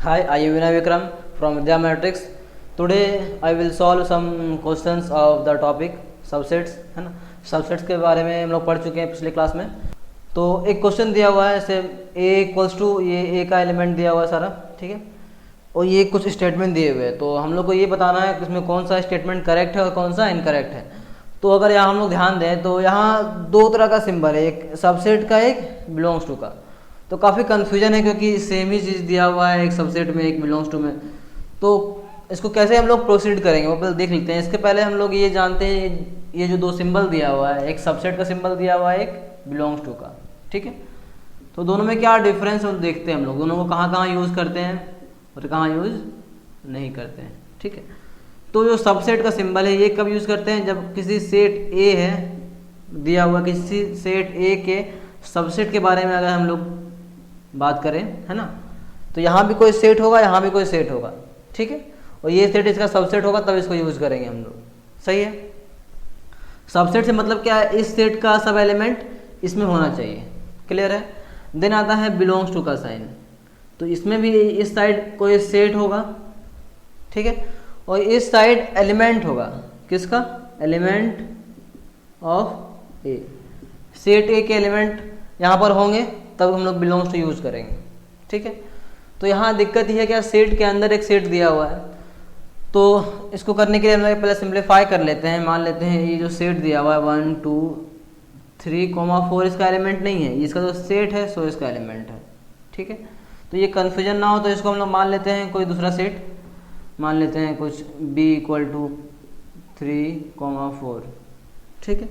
Hi, I am Vinay Vikram from Vidya Matrix. Today I will solve some questions of the topic subsets, है ना। Subsets के बारे में हम लोग पढ़ चुके हैं पिछले क्लास में। तो एक क्वेश्चन दिया हुआ है, जैसे a इक्वल्स टू ये a का एलिमेंट दिया हुआ है सारा, ठीक है, और ये कुछ स्टेटमेंट दिए हुए हैं। तो हम लोग को ये बताना है कि इसमें कौन सा स्टेटमेंट करेक्ट है और कौन सा इनकरेक्ट है। तो अगर यहाँ हम लोग ध्यान दें तो यहाँ दो तरह का सिंबल है, एक सबसेट का, एक बिलोंग्स टू का। तो काफ़ी कन्फ्यूजन है क्योंकि सेम ही चीज़ दिया हुआ है, एक सबसेट में एक बिलोंग्स टू में। तो इसको कैसे हम लोग प्रोसीड करेंगे वो पहले देख लेते हैं। इसके पहले हम लोग ये जानते हैं, ये जो दो सिंबल दिया हुआ है, एक सबसेट का सिंबल दिया हुआ है, एक बिलोंग्स टू का, ठीक है। तो दोनों में क्या डिफरेंस है देखते हैं हम लोग, दोनों को कहाँ कहाँ यूज़ करते हैं और कहाँ यूज़ नहीं करते हैं, ठीक है। तो जो सबसेट का सिंबल है ये कब यूज़ करते हैं, जब किसी सेट ए है दिया हुआ, किसी सेट ए के सबसेट के बारे में अगर हम लोग बात करें, है ना, तो यहाँ भी कोई सेट होगा, यहाँ भी कोई सेट होगा, ठीक है, और ये सेट इसका सबसेट होगा, तब इसको यूज़ करेंगे हम लोग, सही है। सबसेट से मतलब क्या है, इस सेट का सब एलिमेंट इसमें होना चाहिए, क्लियर है। देन आता है बिलोंग्स टू का साइन, तो इसमें भी इस साइड कोई सेट होगा, ठीक है, और इस साइड एलिमेंट होगा, किसका, एलिमेंट ऑफ ए। सेट ए के एलिमेंट यहाँ पर होंगे तब हम लोग बिलोंग्स टू यूज़ करेंगे, ठीक है। तो यहाँ दिक्कत ये है कि सेट के अंदर एक सेट दिया हुआ है, तो इसको करने के लिए हम लोग पहले सिंप्लीफाई कर लेते हैं। मान लेते हैं ये जो सेट दिया हुआ है 1 2 3 4 इसका एलिमेंट नहीं है, इसका जो सेट है सो इसका एलिमेंट है, ठीक है। तो ये कन्फ्यूजन ना हो तो इसको हम लोग मान लेते हैं कोई दूसरा सेट, मान लेते हैं कुछ b इक्वल टू 3 4, ठीक है।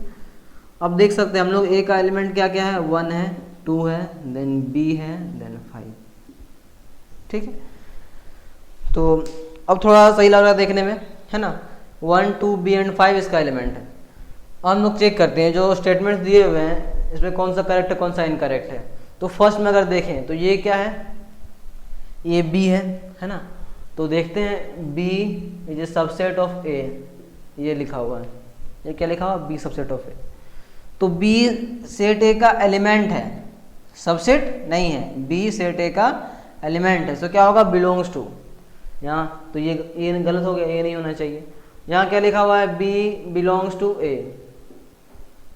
अब देख सकते हैं हम लोग a का एलिमेंट क्या क्या है, 1 है, 2 है, देन b है, देन 5, ठीक है। तो अब थोड़ा सही लग रहा है देखने में, है ना। 1 2 b एंड 5 इसका एलिमेंट है। हम लोग चेक करते हैं जो स्टेटमेंट्स दिए हुए हैं इसमें कौन सा करेक्ट है कौन सा इनकरेक्ट है। तो फर्स्ट में अगर देखें तो ये क्या है, ये b है ना। तो देखते हैं b is a subset of a, ये लिखा हुआ है, ये क्या लिखा हुआ, b सबसेट ऑफ a। तो b सेट a का एलिमेंट है, सबसेट नहीं है, b सेट a का एलिमेंट है, तो क्या होगा, बिलोंग्स टू। यहाँ तो ये गलत हो गया, ये नहीं होना चाहिए। यहाँ क्या लिखा हुआ है, b बिलोंग्स टू a,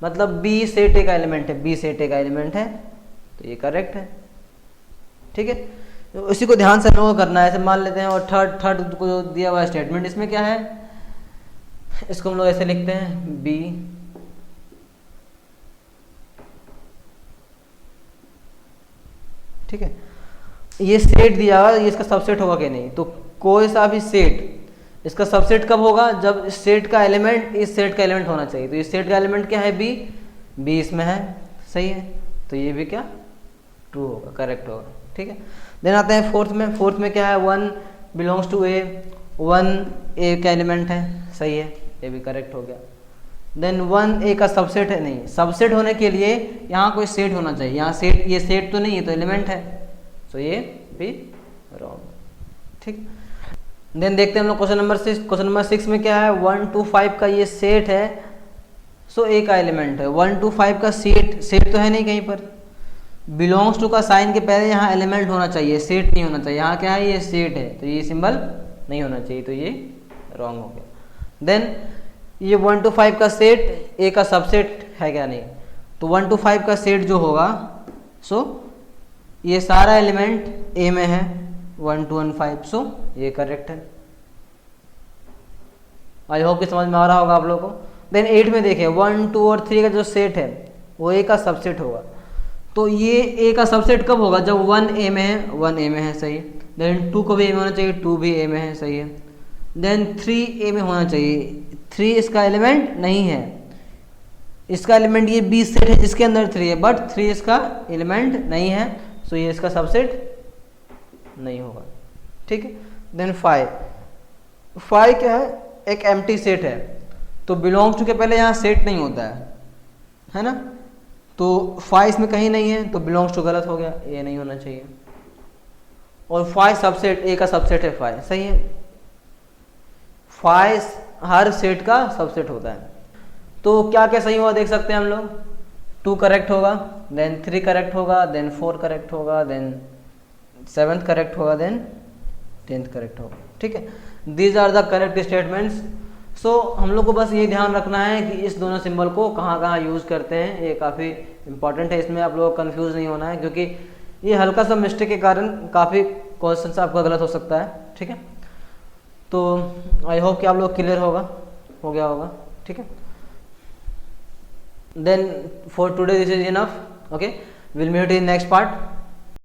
मतलब b सेट a का एलिमेंट है, b सेट a का एलिमेंट है, तो ये करेक्ट है, ठीक है। तो इसी को ध्यान से नो करना है, ऐसे मान लेते हैं। और थर्ड को जो दिया हुआ है स्टेटमेंट, इसमें क्या है, इसको हम लोग ऐसे लिखते हैं b ठीक है। ये सेट दिया हुआ है, ये इसका सबसेट होगा कि नहीं, तो कोई सा भी सेट इसका सबसेट कब होगा, जब इस सेट का एलिमेंट इस सेट का एलिमेंट होना चाहिए। तो इस सेट का एलिमेंट क्या है, b इसमें है, सही है, तो ये भी क्या, ट्रू होगा, करेक्ट होगा, ठीक है। देन आते हैं फोर्थ में क्या है, 1 बिलोंग्स टू a, 1 a का एलिमेंट है, सही है, ये भी करेक्ट हो गया। देन 1 a का सबसेट है, नहीं, सबसेट होने के लिए यहाँ कोई सेट होना चाहिए, यहाँ सेट, ये सेट तो नहीं है, तो एलिमेंट है, तो ये भी रॉन्ग, ठीक। देन देखते हैं हम लोग क्वेश्चन नंबर 6 में क्या है, 1 2 5 का ये सेट है, सो a का एलिमेंट है। 1 2 5 का सेट तो है नहीं कहीं पर, बिलोंग्स टू का साइन के पहले यहाँ एलिमेंट होना चाहिए, सेट नहीं होना चाहिए। यहाँ क्या है, ये सेट है, तो ये सिंबल नहीं होना चाहिए, तो ये रॉन्ग हो गया। देन ये 1 2 5 का सेट a का सबसेट है क्या, नहीं, तो 1 2 5 का सेट जो होगा, सो ये सारा एलिमेंट a में है, 1 2 and 5, सो ये करेक्ट है। आई होप कि समझ में आ रहा होगा आप लोगों को। देन 8 में देखें, 1 2 और 3 का जो सेट है वो a का सबसेट होगा, तो ये a का सबसेट कब होगा, जब 1 a में है, 1 a में है, सही है। देन 2 को भी a में होना चाहिए, 2 भी a में है, सही है। देन 3 a में होना चाहिए, 3 इसका एलिमेंट नहीं है, इसका एलिमेंट ये b सेट है जिसके अंदर 3 है, बट 3 इसका एलिमेंट नहीं है, सो ये इसका सबसेट नहीं होगा, ठीक है। देन 5 क्या है, एक एम्प्टी सेट है, तो बिलोंग्स टू के पहले यहाँ सेट नहीं होता है ना, तो 5 इसमें कहीं नहीं है, तो बिलोंग्स टू गलत हो गया, ये नहीं होना चाहिए। और 5 सबसेट, a का सबसेट है 5, सही है, 5 हर सेट का सबसेट होता है। तो क्या क्या सही हुआ देख सकते हैं हम लोग, 2 करेक्ट होगा, देन 3 करेक्ट होगा, देन 4 करेक्ट होगा, देन 7th करेक्ट होगा, देन 10th करेक्ट होगा, ठीक है। These are the correct statements. So हम लोग को बस ये ध्यान रखना है कि इस दोनों सिंबल को कहाँ कहाँ यूज़ करते हैं, ये काफ़ी इंपॉर्टेंट है, इसमें आप लोगों को कन्फ्यूज़ नहीं होना है, क्योंकि ये हल्का सा मिस्टेक के कारण काफ़ी क्वेश्चन आपका गलत हो सकता है, ठीक है। तो आई होप कि आप लोग क्लियर हो गया होगा, ठीक है। Then for today this is enough, okay, will meet in next part.